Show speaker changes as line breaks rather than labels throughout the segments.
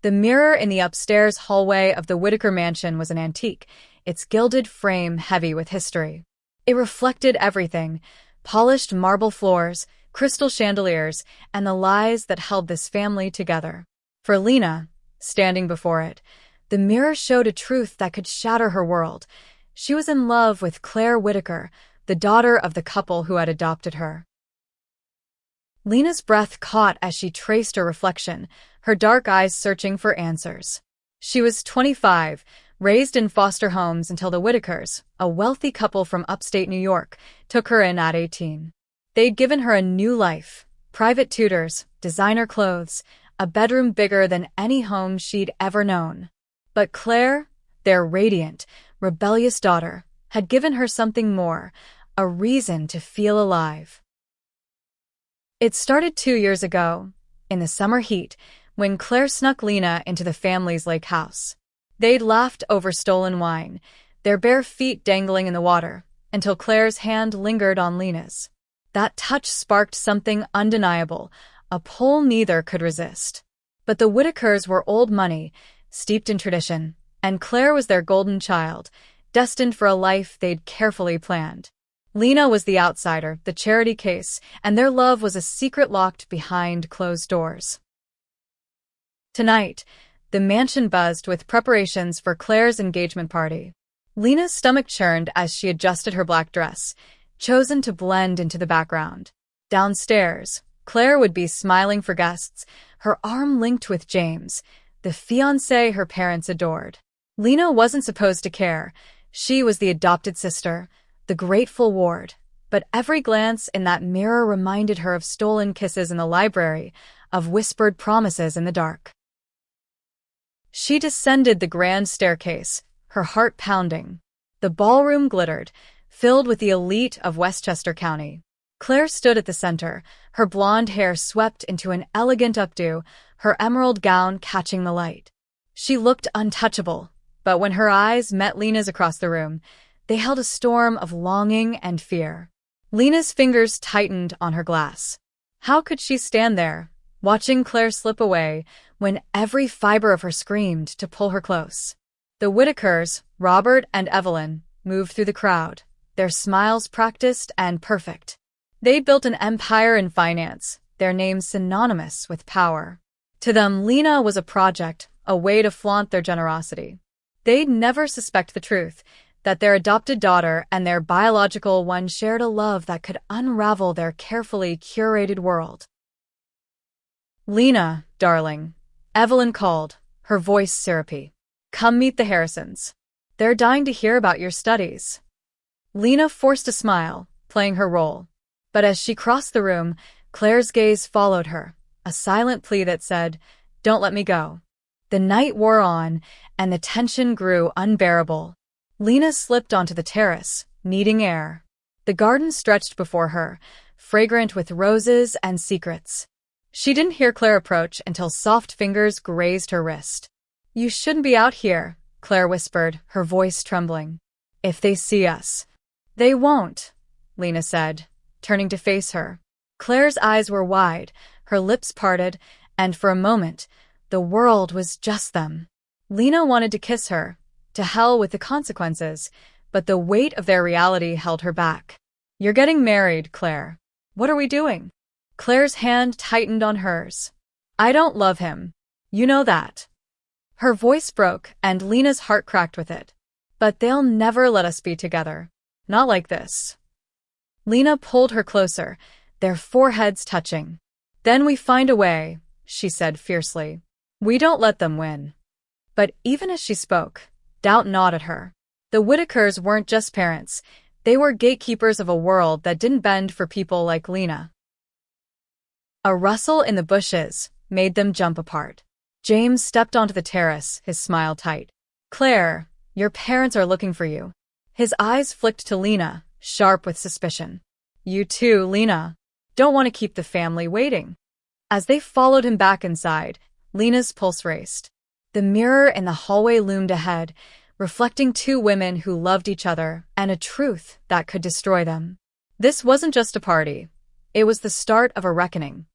The mirror in the upstairs hallway of the Whitaker mansion was an antique, its gilded frame heavy with history. It reflected everything: polished marble floors, crystal chandeliers, and the lies that held this family together. For Lena, standing before it, the mirror showed a truth that could shatter her world. She was in love with Claire Whitaker, the daughter of the couple who had adopted her. Lena's breath caught as she traced her reflection, her dark eyes searching for answers. She was 25, raised in foster homes until the Whitakers, a wealthy couple from upstate New York, took her in at 18. They'd given her a new life: private tutors, designer clothes, a bedroom bigger than any home she'd ever known. But Claire, their radiant, rebellious daughter, had given her something more: a reason to feel alive. It started 2 years ago, in the summer heat, when Claire snuck Lena into the family's lake house. They'd laughed over stolen wine, their bare feet dangling in the water, until Claire's hand lingered on Lena's. That touch sparked something undeniable, a pull neither could resist. But the Whitakers were old money, steeped in tradition, and Claire was their golden child, destined for a life they'd carefully planned. Lena was the outsider, the charity case, and their love was a secret locked behind closed doors. Tonight, the mansion buzzed with preparations for Claire's engagement party. Lena's stomach churned as she adjusted her black dress, chosen to blend into the background. Downstairs, Claire would be smiling for guests, her arm linked with James, the fiancé her parents adored. Lena wasn't supposed to care. She was the adopted sister, the grateful ward, but every glance in that mirror reminded her of stolen kisses in the library, of whispered promises in the dark. She descended the grand staircase, her heart pounding. The ballroom glittered, filled with the elite of Westchester County. Claire stood at the center, her blonde hair swept into an elegant updo, her emerald gown catching the light. She looked untouchable, but when her eyes met Lena's across the room, they held a storm of longing and fear. Lena's fingers tightened on her glass. How could she stand there, watching Claire slip away, when every fiber of her screamed to pull her close? The Whitakers, Robert and Evelyn, moved through the crowd, their smiles practiced and perfect. They'd built an empire in finance, their names synonymous with power. To them, Lena was a project, a way to flaunt their generosity. They'd never suspect the truth, that their adopted daughter and their biological one shared a love that could unravel their carefully curated world. "Lena, darling," Evelyn called, her voice syrupy. "Come meet the Harrisons. They're dying to hear about your studies." Lena forced a smile, playing her role. But as she crossed the room, Claire's gaze followed her, a silent plea that said, "Don't let me go." The night wore on, and the tension grew unbearable. Lena slipped onto the terrace, needing air. The garden stretched before her, fragrant with roses and secrets. She didn't hear Claire approach until soft fingers grazed her wrist. "You shouldn't be out here," Claire whispered, her voice trembling. "If they see us." "They won't," Lena said, turning to face her. Claire's eyes were wide, her lips parted, and for a moment, the world was just them. Lena wanted to kiss her, to hell with the consequences, but the weight of their reality held her back. "You're getting married, Claire. What are we doing?" Claire's hand tightened on hers. "I don't love him. You know that." Her voice broke, and Lena's heart cracked with it. "But they'll never let us be together. Not like this." Lena pulled her closer, their foreheads touching. "Then we find a way," she said fiercely. "We don't let them win." But even as she spoke, doubt gnawed at her. The Whitakers weren't just parents. They were gatekeepers of a world that didn't bend for people like Lena. A rustle in the bushes made them jump apart. James stepped onto the terrace, his smile tight. "Claire, your parents are looking for you." His eyes flicked to Lena, sharp with suspicion. "You too, Lena. Don't want to keep the family waiting." As they followed him back inside, Lena's pulse raced. The mirror in the hallway loomed ahead, reflecting two women who loved each other and a truth that could destroy them. This wasn't just a party. It was the start of a reckoning.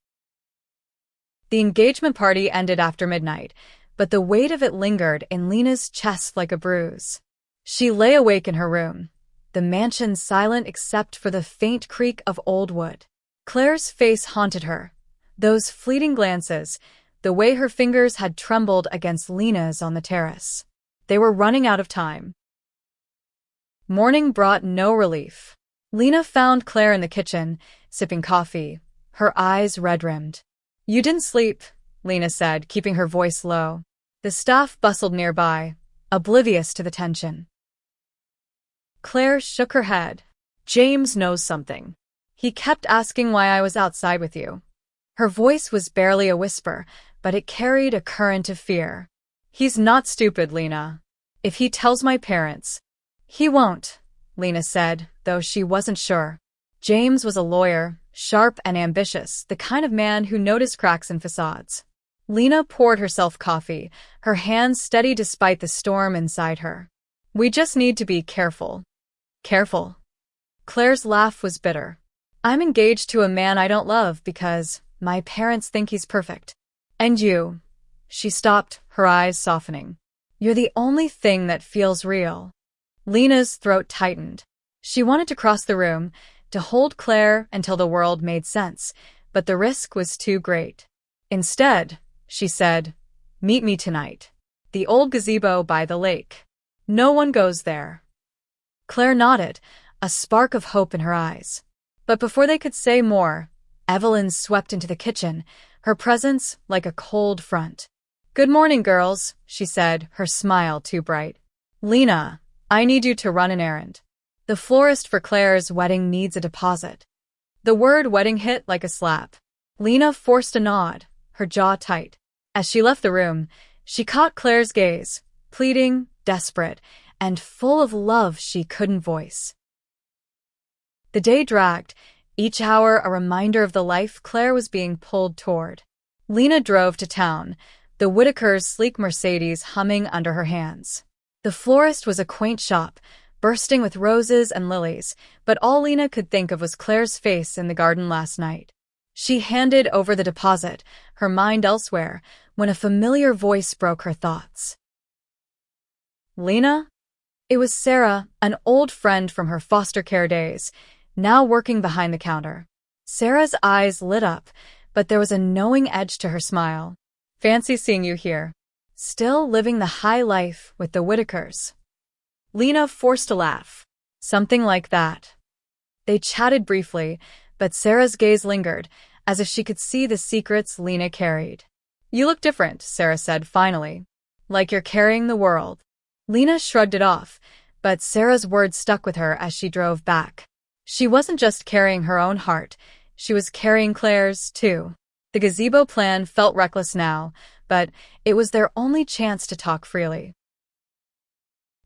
The engagement party ended after midnight, but the weight of it lingered in Lena's chest like a bruise. She lay awake in her room, the mansion silent except for the faint creak of old wood. Claire's face haunted her, those fleeting glances, the way her fingers had trembled against Lena's on the terrace. They were running out of time. Morning brought no relief. Lena found Claire in the kitchen, sipping coffee, her eyes red-rimmed. "You didn't sleep," Lena said, keeping her voice low. The staff bustled nearby, oblivious to the tension. Claire shook her head. "James knows something. He kept asking why I was outside with you." Her voice was barely a whisper, but it carried a current of fear. "He's not stupid, Lena. If he tells my parents—" "He won't," Lena said, though she wasn't sure. James was a lawyer, sharp and ambitious, the kind of man who noticed cracks in facades. Lena poured herself coffee, her hands steady despite the storm inside her. "We just need to be careful." "Careful?" Claire's laugh was bitter. "I'm engaged to a man I don't love because my parents think he's perfect. And you—" She stopped, her eyes softening. "You're the only thing that feels real." Lena's throat tightened. She wanted to cross the room, to hold Claire until the world made sense, but the risk was too great. "Instead," she said, "meet me tonight. The old gazebo by the lake. No one goes there." Claire nodded, a spark of hope in her eyes. But before they could say more, Evelyn swept into the kitchen, her presence like a cold front. "Good morning, girls," she said, her smile too bright. "Lena, I need you to run an errand. The florist for Claire's wedding needs a deposit." The word wedding hit like a slap. Lena forced a nod, her jaw tight. As she left the room, she caught Claire's gaze, pleading, desperate, and full of love she couldn't voice. The day dragged, each hour a reminder of the life Claire was being pulled toward. Lena drove to town, the Whitakers' sleek Mercedes humming under her hands. The florist was a quaint shop, bursting with roses and lilies, but all Lena could think of was Claire's face in the garden last night. She handed over the deposit, her mind elsewhere, when a familiar voice broke her thoughts. "Lena?" It was Sarah, an old friend from her foster care days, now working behind the counter. Sarah's eyes lit up, but there was a knowing edge to her smile. "Fancy seeing you here. Still living the high life with the Whitakers." Lena forced a laugh. "Something like that." They chatted briefly, but Sarah's gaze lingered, as if she could see the secrets Lena carried. "You look different," Sarah said finally. "Like you're carrying the world." Lena shrugged it off, but Sarah's words stuck with her as she drove back. She wasn't just carrying her own heart, she was carrying Claire's, too. The gazebo plan felt reckless now, but it was their only chance to talk freely.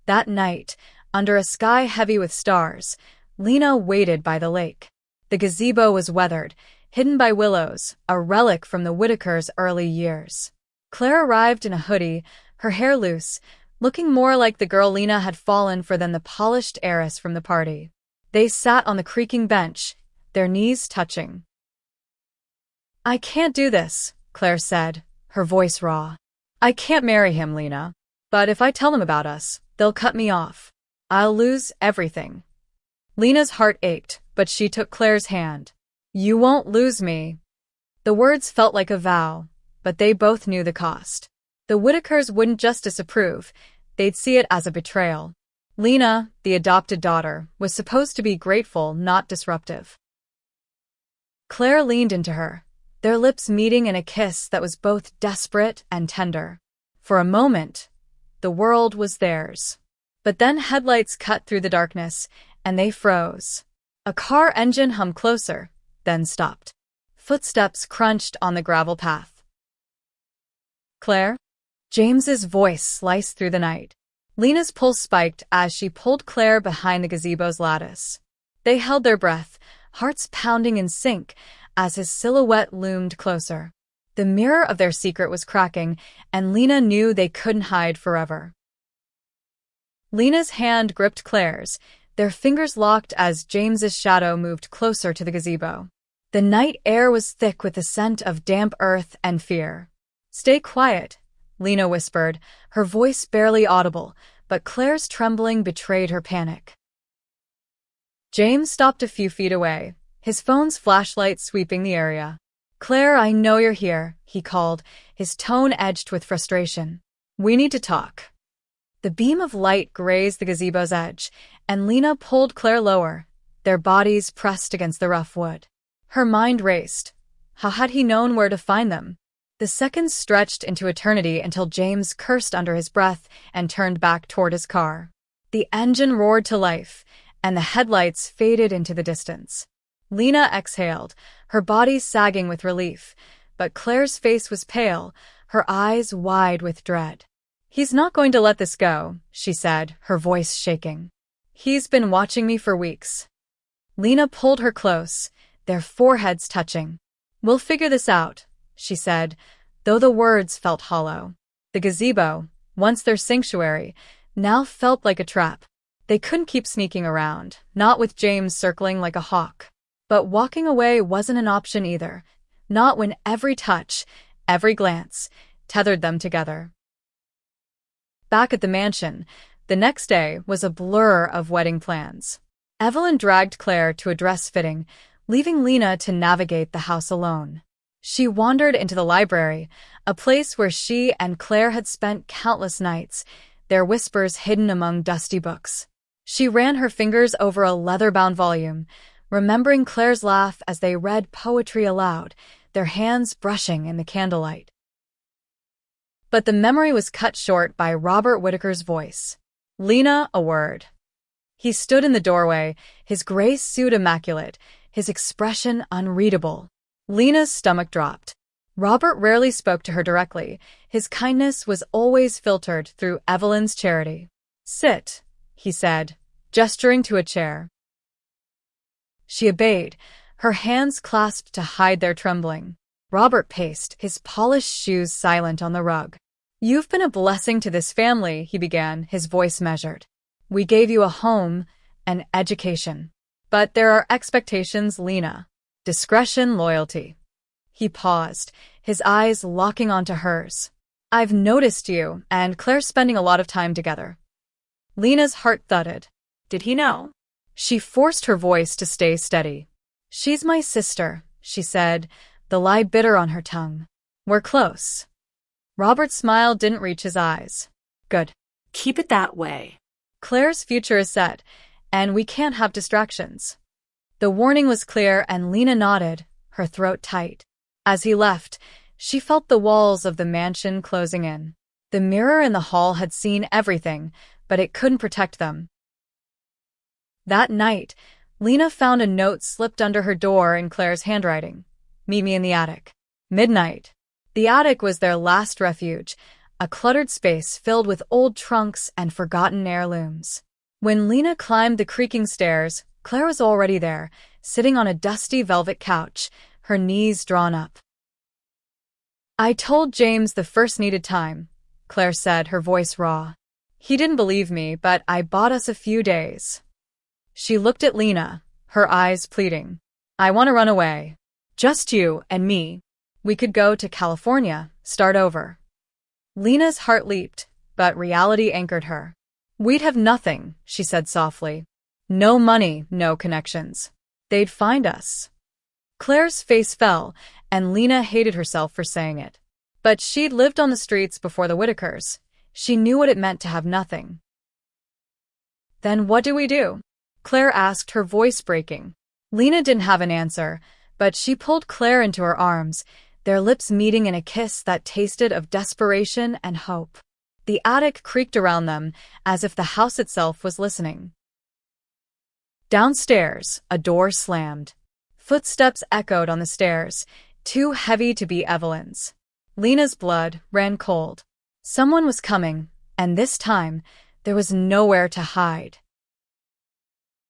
That night, under a sky heavy with stars, Lena waited by the lake. The gazebo was weathered, hidden by willows, a relic from the Whitakers' early years. Claire arrived in a hoodie, her hair loose, looking more like the girl Lena had fallen for than the polished heiress from the party. They sat on the creaking bench, their knees touching. "I can't do this," Claire said, her voice raw. "I can't marry him, Lena. But if I tell them about us, they'll cut me off. I'll lose everything." Lena's heart ached, but she took Claire's hand. "You won't lose me." The words felt like a vow, but they both knew the cost. The Whitakers wouldn't just disapprove, they'd see it as a betrayal. Lena, the adopted daughter, was supposed to be grateful, not disruptive. Claire leaned into her, their lips meeting in a kiss that was both desperate and tender. For a moment, the world was theirs. But then headlights cut through the darkness, and they froze. A car engine hummed closer, then stopped. Footsteps crunched on the gravel path. "Claire?" James's voice sliced through the night. Lena's pulse spiked as she pulled Claire behind the gazebo's lattice. They held their breath, hearts pounding in sync, as his silhouette loomed closer. The mirror of their secret was cracking, and Lena knew they couldn't hide forever. Lena's hand gripped Claire's, their fingers locked as James's shadow moved closer to the gazebo. The night air was thick with the scent of damp earth and fear. "Stay quiet," Lena whispered, her voice barely audible, but Claire's trembling betrayed her panic. James stopped a few feet away, his phone's flashlight sweeping the area. "Claire, I know you're here," he called, his tone edged with frustration. "We need to talk." The beam of light grazed the gazebo's edge, and Lena pulled Claire lower, their bodies pressed against the rough wood. Her mind raced. How had he known where to find them? The seconds stretched into eternity until James cursed under his breath and turned back toward his car. The engine roared to life, and the headlights faded into the distance. Lena exhaled, her body sagging with relief, but Claire's face was pale, her eyes wide with dread. "He's not going to let this go," she said, her voice shaking. "He's been watching me for weeks." Lena pulled her close, their foreheads touching. "We'll figure this out," she said, though the words felt hollow. The gazebo, once their sanctuary, now felt like a trap. They couldn't keep sneaking around, not with James circling like a hawk. But walking away wasn't an option either, not when every touch, every glance, tethered them together. Back at the mansion, the next day was a blur of wedding plans. Evelyn dragged Claire to a dress fitting, leaving Lena to navigate the house alone. She wandered into the library, a place where she and Claire had spent countless nights, their whispers hidden among dusty books. She ran her fingers over a leather-bound volume, remembering Claire's laugh as they read poetry aloud, their hands brushing in the candlelight. But the memory was cut short by Robert Whittaker's voice. "Lena, a word." He stood in the doorway, his gray suit immaculate, his expression unreadable. Lena's stomach dropped. Robert rarely spoke to her directly. His kindness was always filtered through Evelyn's charity. "Sit," he said, gesturing to a chair. She obeyed, her hands clasped to hide their trembling. Robert paced, his polished shoes silent on the rug. "You've been a blessing to this family," he began, his voice measured. "We gave you a home, an education. But there are expectations, Lena. Discretion, loyalty." He paused, his eyes locking onto hers. "I've noticed you and Claire spending a lot of time together." Lena's heart thudded. Did he know? She forced her voice to stay steady. "She's my sister," she said, the lie bitter on her tongue. "We're close." Robert's smile didn't reach his eyes. "Good.
Keep it that way."
Claire's future is set, and we can't have distractions." The warning was clear, and Lena nodded, her throat tight. As he left, she felt the walls of the mansion closing in. The mirror in the hall had seen everything, but it couldn't protect them. That night, Lena found a note slipped under her door in Claire's handwriting. "Meet me in the attic. Midnight." The attic was their last refuge, a cluttered space filled with old trunks and forgotten heirlooms. When Lena climbed the creaking stairs, Claire was already there, sitting on a dusty velvet couch, her knees drawn up. "I told James the first needed time," Claire said, her voice raw. "He didn't believe me, but I bought us a few days." She looked at Lena, her eyes pleading. "I want to run away. Just you and me. We could go to California, start over." Lena's heart leaped, but reality anchored her. "We'd have nothing," she said softly. "No money, no connections. They'd find us." Claire's face fell, and Lena hated herself for saying it. But she'd lived on the streets before the Whittakers. She knew what it meant to have nothing. "Then what do we do?" Claire asked, her voice breaking. Lena didn't have an answer, but she pulled Claire into her arms, their lips meeting in a kiss that tasted of desperation and hope. The attic creaked around them, as if the house itself was listening. Downstairs, a door slammed. Footsteps echoed on the stairs, too heavy to be Evelyn's. Lena's blood ran cold. Someone was coming, and this time, there was nowhere to hide.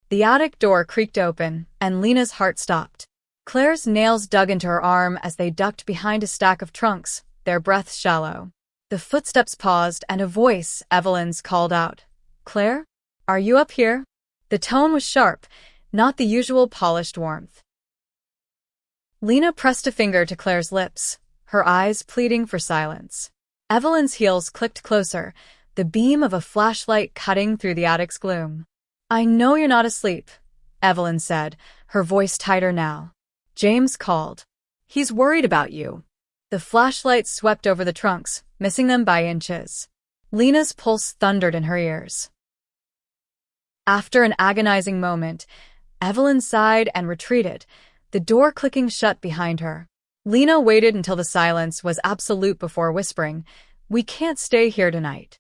The attic door creaked open, and Lena's heart stopped. Claire's nails dug into her arm as they ducked behind a stack of trunks, their breaths shallow. The footsteps paused, and a voice, Evelyn's, called out, "Claire? Are you up here?" The tone was sharp, not the usual polished warmth. Lena pressed a finger to Claire's lips, her eyes pleading for silence. Evelyn's heels clicked closer, the beam of a flashlight cutting through the attic's gloom. "I know you're not asleep," Evelyn said, her voice tighter now. James called. "He's worried about you." The flashlight swept over the trunks, missing them by inches. Lena's pulse thundered in her ears. After an agonizing moment, Evelyn sighed and retreated, the door clicking shut behind her. Lena waited until the silence was absolute before whispering, "We can't stay here tonight."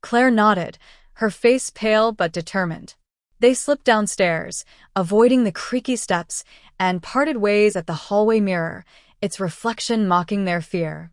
Claire nodded, her face pale but determined. They slipped downstairs, avoiding the creaky steps, and parted ways at the hallway mirror, its reflection mocking their fear.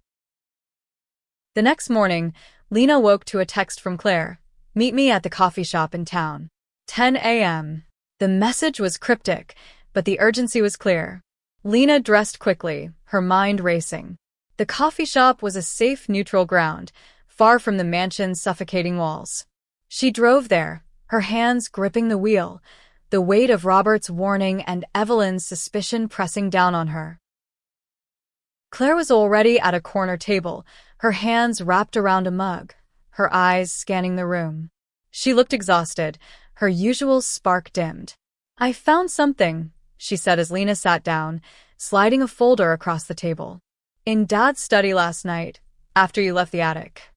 The next morning, Lena woke to a text from Claire, "Meet me at the coffee shop in town. 10 a.m. The message was cryptic, but the urgency was clear. Lena dressed quickly, her mind racing. The coffee shop was a safe, neutral ground, far from the mansion's suffocating walls. She drove there, her hands gripping the wheel, the weight of Robert's warning and Evelyn's suspicion pressing down on her. Claire was already at a corner table, her hands wrapped around a mug, her eyes scanning the room. She looked exhausted, her usual spark dimmed. "I found something," she said as Lena sat down, sliding a folder across the table. "In Dad's study last night, after you left the attic."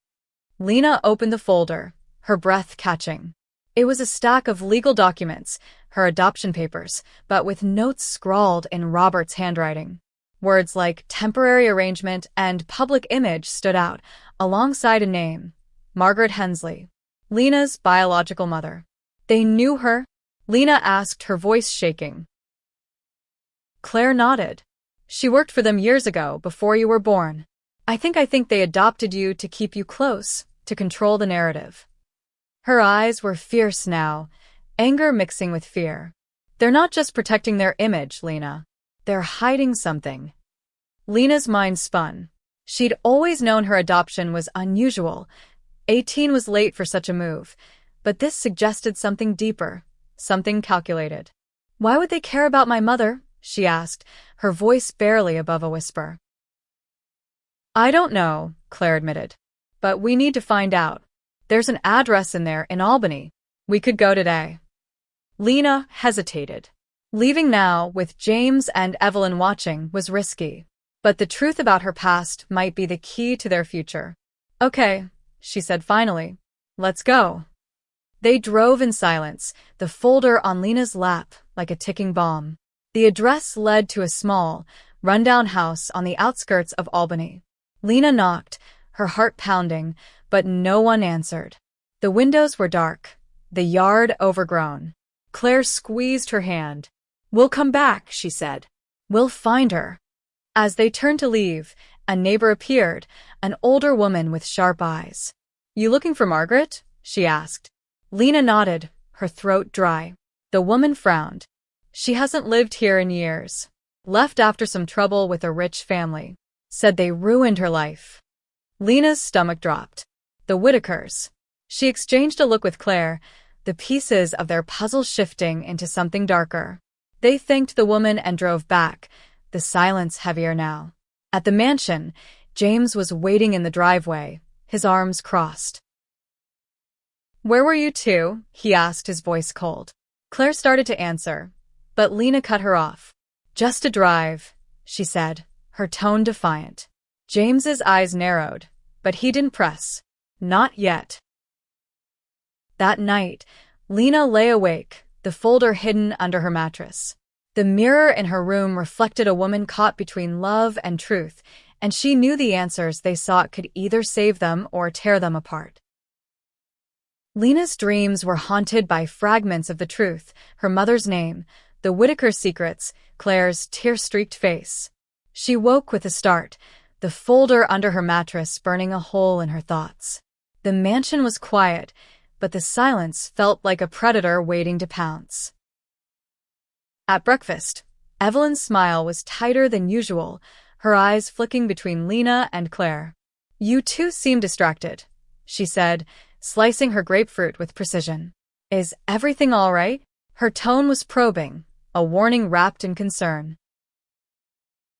Lena opened the folder, her breath catching. It was a stack of legal documents, her adoption papers, but with notes scrawled in Robert's handwriting. Words like temporary arrangement and public image stood out, alongside a name, Margaret Hensley, Lena's biological mother. "They knew her?" Lena asked, her voice shaking. Claire nodded. "She worked for them years ago, before you were born. I think they adopted you to keep you close, to control the narrative." Her eyes were fierce now, anger mixing with fear. "They're not just protecting their image, Lena. They're hiding something." Lena's mind spun. She'd always known her adoption was unusual. 18 was late for such a move, but this suggested something deeper, something calculated. "Why would they care about my mother?" she asked, her voice barely above a whisper. "I don't know," Claire admitted. "But we need to find out. There's an address in there in Albany. We could go today." Lena hesitated. Leaving now, with James and Evelyn watching, was risky. But the truth about her past might be the key to their future. "Okay," she said finally. "Let's go." They drove in silence, the folder on Lena's lap like a ticking bomb. The address led to a small, rundown house on the outskirts of Albany. Lena knocked, her heart pounding, but no one answered. The windows were dark, the yard overgrown. Claire squeezed her hand. "We'll come back," she said. "We'll find her." As they turned to leave, a neighbor appeared, an older woman with sharp eyes. "You looking for Margaret?" she asked. Lena nodded, her throat dry. The woman frowned. "She hasn't lived here in years. Left after some trouble with a rich family. Said they ruined her life." Lena's stomach dropped. The Whitakers. She exchanged a look with Claire, the pieces of their puzzle shifting into something darker. They thanked the woman and drove back, the silence heavier now. At the mansion, James was waiting in the driveway, his arms crossed. "Where were you two?" he asked, his voice cold. Claire started to answer, but Lena cut her off. "Just a drive," she said, her tone defiant. James's eyes narrowed, but he didn't press. Not yet. That night, Lena lay awake, the folder hidden under her mattress. The mirror in her room reflected a woman caught between love and truth, and she knew the answers they sought could either save them or tear them apart. Lena's dreams were haunted by fragments of the truth, her mother's name, the Whitaker secrets, Claire's tear-streaked face. She woke with a start, the folder under her mattress burning a hole in her thoughts. The mansion was quiet, but the silence felt like a predator waiting to pounce. At breakfast, Evelyn's smile was tighter than usual, her eyes flicking between Lena and Claire. "You two seem distracted," she said, slicing her grapefruit with precision. "Is everything all right?" Her tone was probing, a warning wrapped in concern.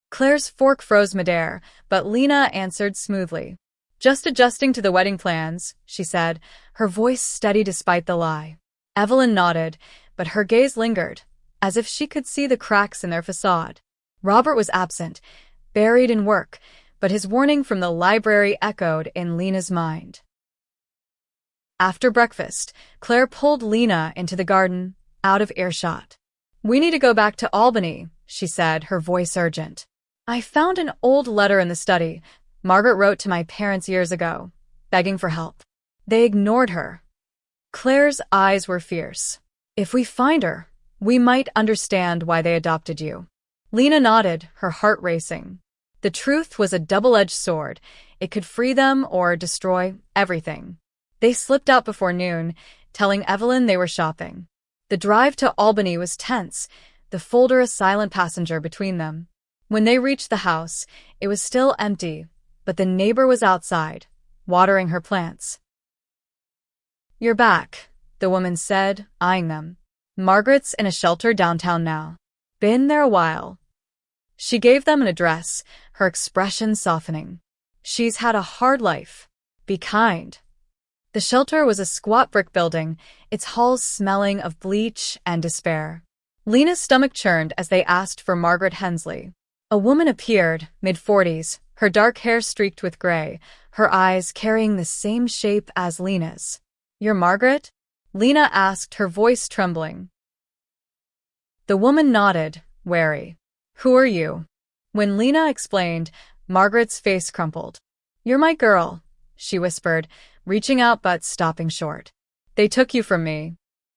Claire's fork froze midair, but Lena answered smoothly. Just adjusting to the wedding plans, she said, her voice steady despite the lie. Evelyn nodded, but her gaze lingered, as if she could see the cracks in their facade. Robert was absent, buried in work, but his warning from the library echoed in Lena's mind. After breakfast, Claire pulled Lena into the garden, out of earshot. "We need to go back to Albany," she said, her voice urgent. "I found an old letter in the study Margaret wrote to my parents years ago, begging for help. They ignored her." Claire's eyes were fierce. "If we find her, we might understand why they adopted you." Lena nodded, her heart racing. The truth was a double-edged sword. It could free them or destroy everything. They slipped out before noon, telling Evelyn they were shopping. The drive to Albany was tense, the folder a silent passenger between them. When they reached the house, it was still empty, but the neighbor was outside, watering her plants. "You're back," the woman said, eyeing them. "Margaret's in a shelter downtown now. Been there a while." She gave them an address, her expression softening. "She's had a hard life. Be kind." The shelter was a squat brick building, its halls smelling of bleach and despair. Lena's stomach churned as they asked for Margaret Hensley. A woman appeared, mid-40s, her dark hair streaked with gray, her eyes carrying the same shape as Lena's. "You're Margaret?" Lena asked, her voice trembling. The woman nodded, wary. "Who are you?" When Lena explained, Margaret's face crumpled. "You're my girl," she whispered, reaching out but stopping short. "They took you from me."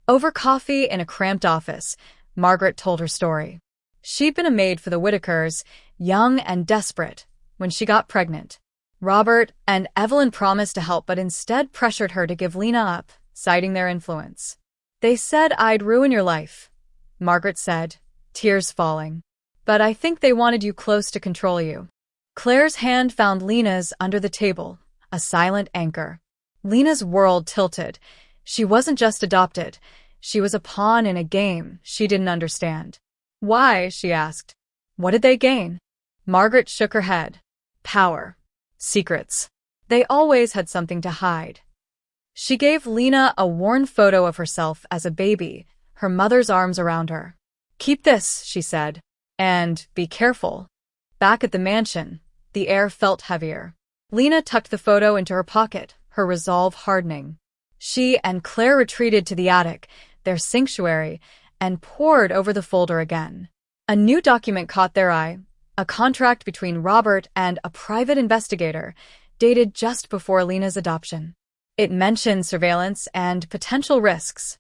Over coffee in a cramped office, Margaret told her story. She'd been a maid for the Whitakers, young and desperate, when she got pregnant. Robert and Evelyn promised to help but instead pressured her to give Lena up, citing their influence. "They said I'd ruin your life," Margaret said, tears falling. "But I think they wanted you close to control you." Claire's hand found Lena's under the table, a silent anchor. Lena's world tilted. She wasn't just adopted. She was a pawn in a game she didn't understand. "Why?" she asked. "What did they gain?" Margaret shook her head. "Power. Secrets. They always had something to hide." She gave Lena a worn photo of herself as a baby, her mother's arms around her. "Keep this," she said. "And be careful." Back at the mansion, the air felt heavier. Lena tucked the photo into her pocket, her resolve hardening. She and Claire retreated to the attic, their sanctuary, and pored over the folder again. A new document caught their eye, a contract between Robert and a private investigator, dated just before Lena's adoption. It mentioned surveillance and potential risks.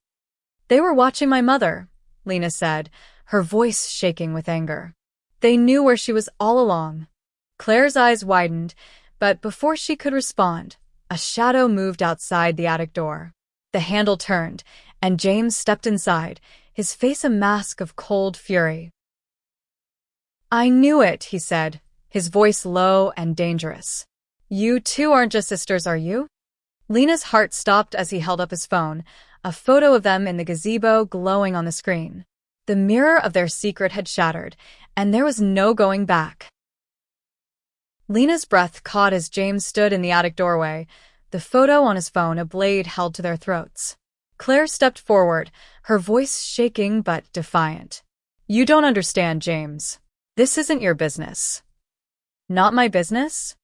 "They were watching my mother," Lena said, her voice shaking with anger. "They knew where she was all along." Claire's eyes widened, but before she could respond, a shadow moved outside the attic door. The handle turned, and James stepped inside, his face a mask of cold fury. "I knew it," he said, his voice low and dangerous. "You two aren't just sisters, are you?" Lena's heart stopped as he held up his phone, a photo of them in the gazebo glowing on the screen. The mirror of their secret had shattered, and there was no going back. Lena's breath caught as James stood in the attic doorway, the photo on his phone a blade held to their throats. Claire stepped forward, her voice shaking but defiant. "You don't understand, James. This isn't your business." "Not my business?"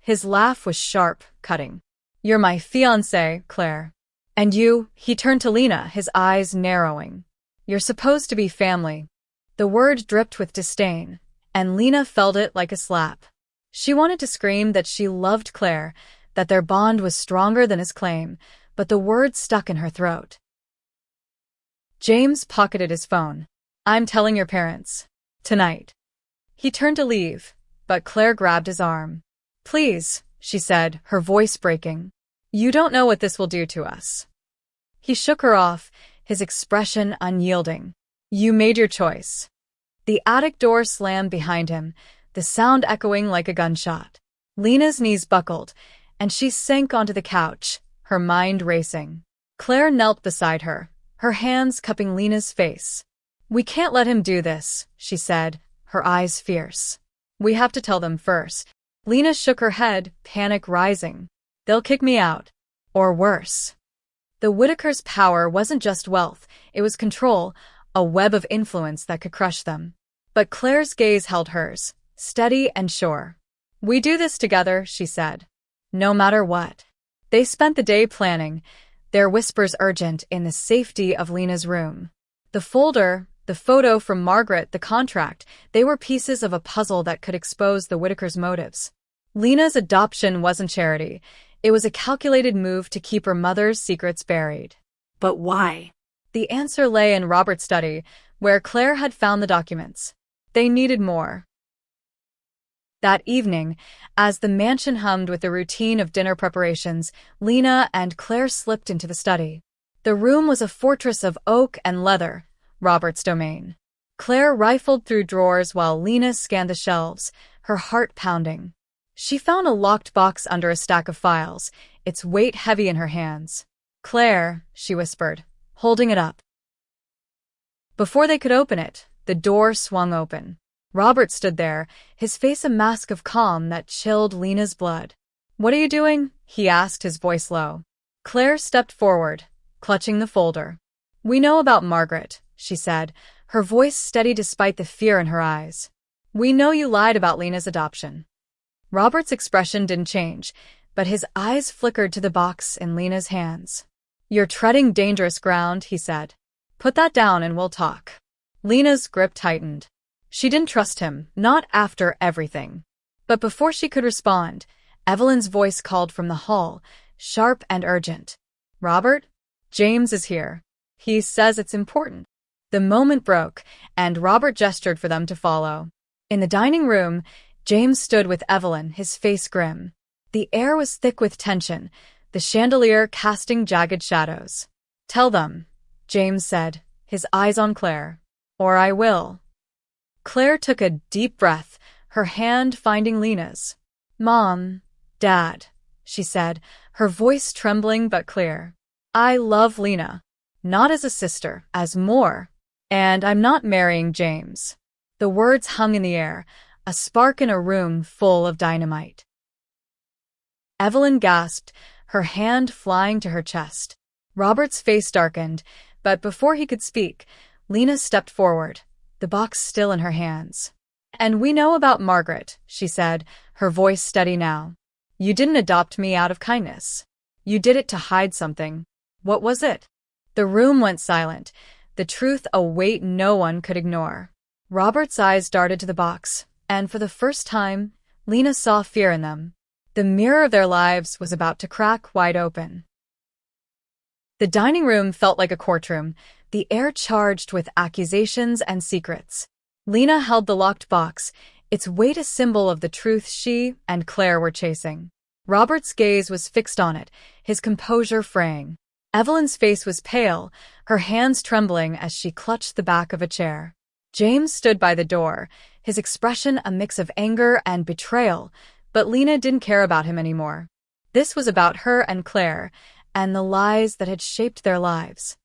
His laugh was sharp, cutting. "You're my fiancé, Claire. And you," he turned to Lena, his eyes narrowing. "You're supposed to be family." The word dripped with disdain, and Lena felt it like a slap. She wanted to scream that she loved Claire, that their bond was stronger than his claim, but the word stuck in her throat. James pocketed his phone. "I'm telling your parents. Tonight." He turned to leave, but Claire grabbed his arm. "Please," she said, her voice breaking. "You don't know what this will do to us." He shook her off, his expression unyielding. "You made your choice." The attic door slammed behind him, the sound echoing like a gunshot. Lena's knees buckled, and she sank onto the couch, her mind racing. Claire knelt beside her, her hands cupping Lena's face. "We can't let him do this," she said, her eyes fierce. "We have to tell them first." Lena shook her head, panic rising. They'll kick me out. Or worse. The Whitakers' power wasn't just wealth, it was control, a web of influence that could crush them. But Claire's gaze held hers, steady and sure. We do this together, she said. No matter what. They spent the day planning, their whispers urgent in the safety of Lena's room. The folder, the photo from Margaret, the contract, they were pieces of a puzzle that could expose the Whitakers' motives. Lena's adoption wasn't charity. It was a calculated move to keep her mother's secrets buried.
But why?
The answer lay in Robert's study, where Claire had found the documents. They needed more. That evening, as the mansion hummed with the routine of dinner preparations, Lena and Claire slipped into the study. The room was a fortress of oak and leather, Robert's domain. Claire rifled through drawers while Lena scanned the shelves, her heart pounding. She found a locked box under a stack of files, its weight heavy in her hands. Claire, she whispered, holding it up. Before they could open it, the door swung open. Robert stood there, his face a mask of calm that chilled Lena's blood. What are you doing? He asked, his voice low. Claire stepped forward, clutching the folder. We know about Margaret, she said, her voice steady despite the fear in her eyes. We know you lied about Lena's adoption. Robert's expression didn't change, but his eyes flickered to the box in Lena's hands. You're treading dangerous ground, he said. Put that down and we'll talk. Lena's grip tightened. She didn't trust him, not after everything. But before she could respond, Evelyn's voice called from the hall, sharp and urgent. Robert? James is here. He says it's important. The moment broke, and Robert gestured for them to follow. In the dining room, James stood with Evelyn, his face grim. The air was thick with tension, the chandelier casting jagged shadows. Tell them, James said, his eyes on Claire. Or I will. Claire took a deep breath, her hand finding Lena's. Mom, Dad, she said, her voice trembling but clear. I love Lena. Not as a sister, as more. And I'm not marrying James. The words hung in the air, a spark in a room full of dynamite. Evelyn gasped, her hand flying to her chest. Robert's face darkened, but before he could speak, Lena stepped forward, the box still in her hands. And we know about Margaret, she said, her voice steady now. You didn't adopt me out of kindness. You did it to hide something. What was it? The room went silent, the truth a weight no one could ignore. Robert's eyes darted to the box, and for the first time, Lena saw fear in them. The mirror of their lives was about to crack wide open. The dining room felt like a courtroom, the air charged with accusations and secrets. Lena held the locked box, its weight a symbol of the truth she and Claire were chasing. Robert's gaze was fixed on it, his composure fraying. Evelyn's face was pale, her hands trembling as she clutched the back of a chair. James stood by the door, his expression a mix of anger and betrayal, but Lena didn't care about him anymore. This was about her and Claire, and the lies that had shaped their lives.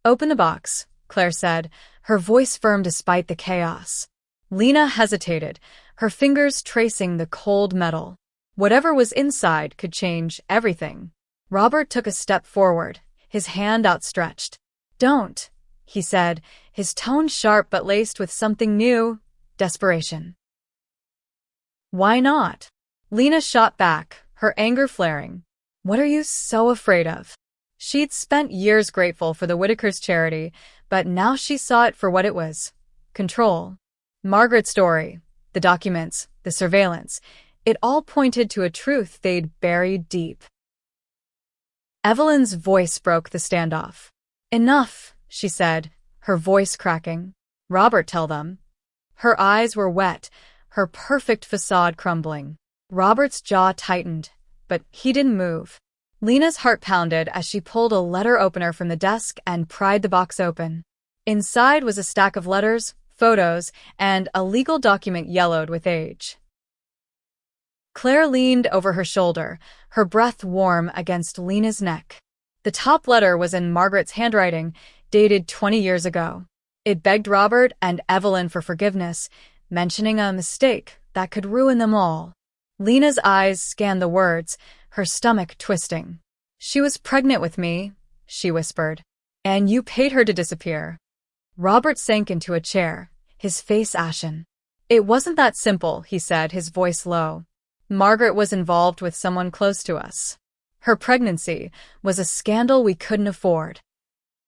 Open the box, Claire said, her voice firm despite the chaos. Lena hesitated, her fingers tracing the cold metal. Whatever was inside could change everything. Robert took a step forward, his hand outstretched. Don't, he said, his tone sharp but laced with something new, desperation. Why not? Lena shot back, her anger flaring. What are you so afraid of? She'd spent years grateful for the Whitakers' charity, but now she saw it for what it was. Control. Margaret's story, the documents, the surveillance, it all pointed to a truth they'd buried deep. Evelyn's voice broke the standoff. Enough, she said, her voice cracking. Robert, tell them. Her eyes were wet, her perfect facade crumbling. Robert's jaw tightened, but he didn't move. Lena's heart pounded as she pulled a letter opener from the desk and pried the box open. Inside was a stack of letters, photos, and a legal document yellowed with age. Claire leaned over her shoulder, her breath warm against Lena's neck. The top letter was in Margaret's handwriting, dated 20 years ago. It begged Robert and Evelyn for forgiveness, mentioning a mistake that could ruin them all. Lena's eyes scanned the words, her stomach twisting. "She was pregnant with me," she whispered. "And you paid her to disappear." Robert sank into a chair, his face ashen. "It wasn't that simple," he said, his voice low. "Margaret was involved with someone close to us. Her pregnancy was a scandal we couldn't afford."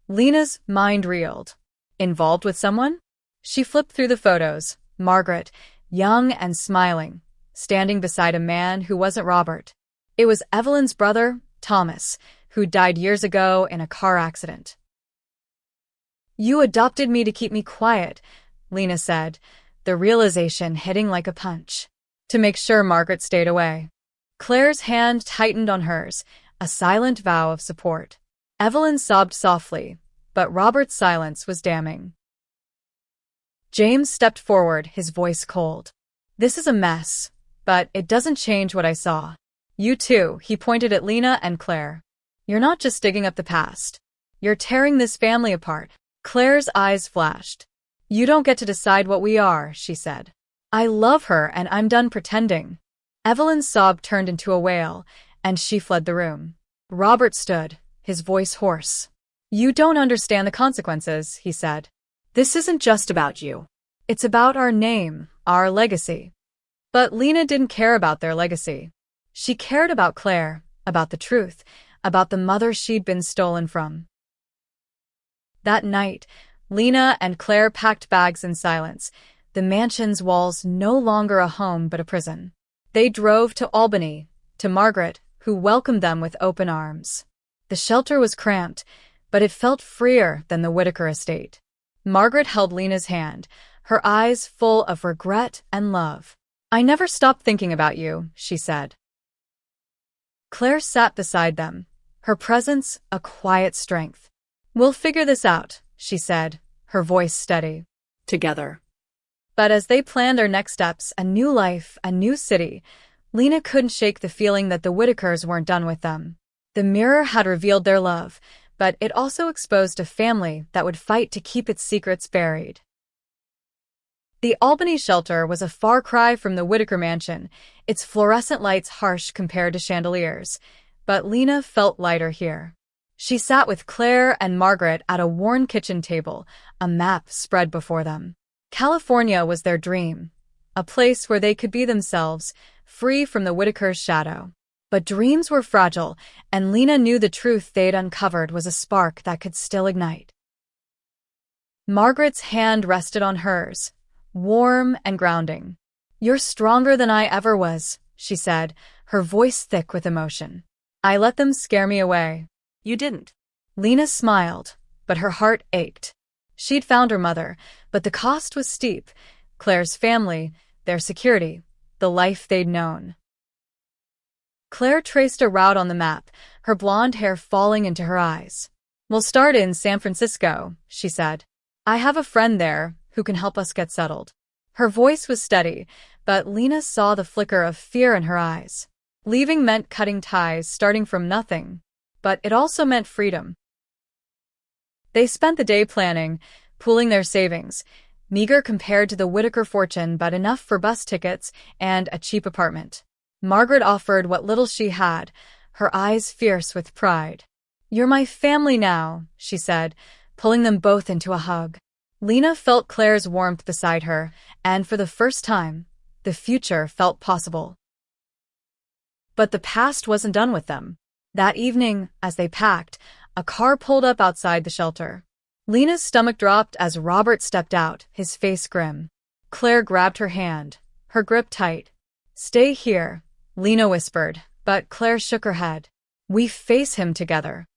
Lena's mind reeled. Involved with someone? She flipped through the photos. Margaret, young and smiling, standing beside a man who wasn't Robert. It was Evelyn's brother, Thomas, who died years ago in a car accident. "You adopted me to keep me quiet," Lena said, the realization hitting like a punch. To make sure Margaret stayed away. Claire's hand tightened on hers, a silent vow of support. Evelyn sobbed softly, but Robert's silence was damning. James stepped forward, his voice cold. "This is a mess, but it doesn't change what I saw. You too," he pointed at Lena and Claire. "You're not just digging up the past. You're tearing this family apart." Claire's eyes flashed. "You don't get to decide what we are," she said. "I love her and I'm done pretending." Evelyn's sob turned into a wail, and she fled the room. Robert stood, his voice hoarse. "You don't understand the consequences," he said.
This isn't just about you.
"It's about our name, our legacy." But Lena didn't care about their legacy. She cared about Claire, about the truth, about the mother she'd been stolen from. That night, Lena and Claire packed bags in silence, the mansion's walls no longer a home but a prison. They drove to Albany, to Margaret, who welcomed them with open arms. The shelter was cramped, but it felt freer than the Whitaker estate. Margaret held Lena's hand, her eyes full of regret and love. "I never stopped thinking about you," she said. Claire sat beside them, her presence a quiet strength. "We'll figure this out," she said, her voice steady.
Together.
But as they planned their next steps, a new life, a new city, Lena couldn't shake the feeling that the Whitakers weren't done with them. The mirror had revealed their love, but it also exposed a family that would fight to keep its secrets buried. The Albany shelter was a far cry from the Whitaker mansion, its fluorescent lights harsh compared to chandeliers, but Lena felt lighter here. She sat with Claire and Margaret at a worn kitchen table, a map spread before them. California was their dream, a place where they could be themselves, free from the Whitakers' shadow. But dreams were fragile, and Lena knew the truth they'd uncovered was a spark that could still ignite. Margaret's hand rested on hers, warm and grounding. "You're stronger than I ever was," she said, her voice thick with emotion. "I let them scare me away."
You didn't.
Lena smiled, but her heart ached. She'd found her mother, but the cost was steep. Claire's family, their security, the life they'd known. Claire traced a route on the map, her blonde hair falling into her eyes. "We'll start in San Francisco," she said. "I have a friend there who can help us get settled." Her voice was steady, but Lena saw the flicker of fear in her eyes. Leaving meant cutting ties, starting from nothing. But it also meant freedom. They spent the day planning, pooling their savings, meager compared to the Whitaker fortune but enough for bus tickets and a cheap apartment. Margaret offered what little she had, her eyes fierce with pride. "You're my family now," she said, pulling them both into a hug. Lena felt Claire's warmth beside her, and for the first time, the future felt possible. But the past wasn't done with them. That evening, as they packed, a car pulled up outside the shelter. Lena's stomach dropped as Robert stepped out, his face grim. Claire grabbed her hand, her grip tight. "Stay here," Lena whispered, but Claire shook her head. "We face him together."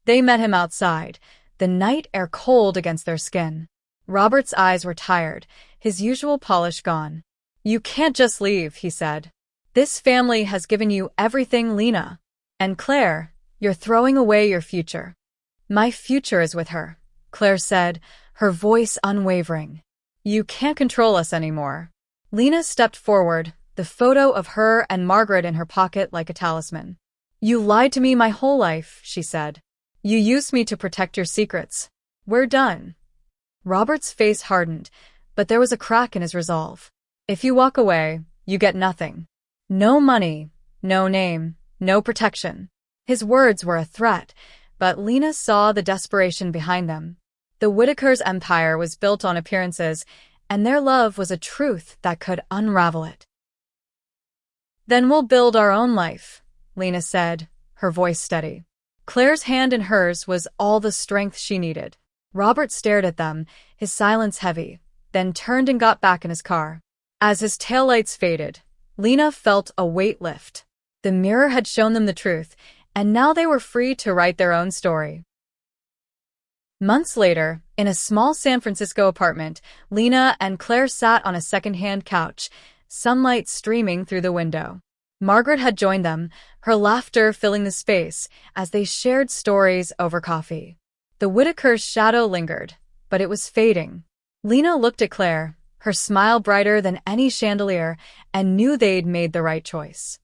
They met him outside, the night air cold against their skin. Robert's eyes were tired, his usual polish gone. "You can't just leave," he said. "This family has given you everything, Lena. And Claire, you're throwing away your future." "My future is with her," Claire said, her voice unwavering. "You can't control us anymore." Lena stepped forward, the photo of her and Margaret in her pocket like a talisman. "You lied to me my whole life," she said. "You used me to protect your secrets. We're done." Robert's face hardened, But there was a crack in his resolve. If you walk away, you get nothing. No money, no name, no protection. His words were a threat, but Lena saw the desperation behind them. The Whitakers' empire was built on appearances, and their love was a truth that could unravel it. "Then we'll build our own life," Lena said, her voice steady. Claire's hand in hers was all the strength she needed. Robert stared at them, his silence heavy, then turned and got back in his car. As his taillights faded, Lena felt a weight lift. The mirror had shown them the truth, and now they were free to write their own story. Months later, in a small San Francisco apartment, Lena and Claire sat on a second-hand couch, sunlight streaming through the window. Margaret had joined them, her laughter filling the space as they shared stories over coffee. The Whitakers' shadow lingered, but it was fading. Lena looked at Claire, her smile brighter than any chandelier, and knew they'd made the right choice.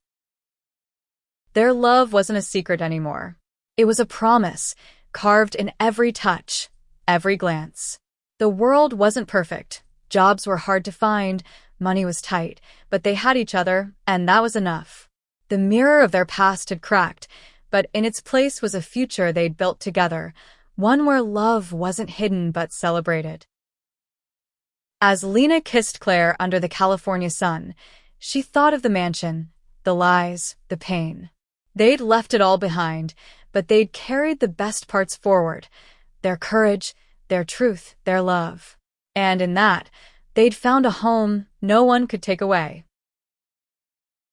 Their love wasn't a secret anymore. It was a promise, carved in every touch, every glance. The world wasn't perfect. Jobs were hard to find, money was tight, but they had each other, and that was enough. The mirror of their past had cracked, but in its place was a future they'd built together, one where love wasn't hidden but celebrated. As Lena kissed Claire under the California sun, she thought of the mansion, the lies, the pain. They'd left it all behind, but they'd carried the best parts forward, their courage, their truth, their love. And in that, they'd found a home no one could take away.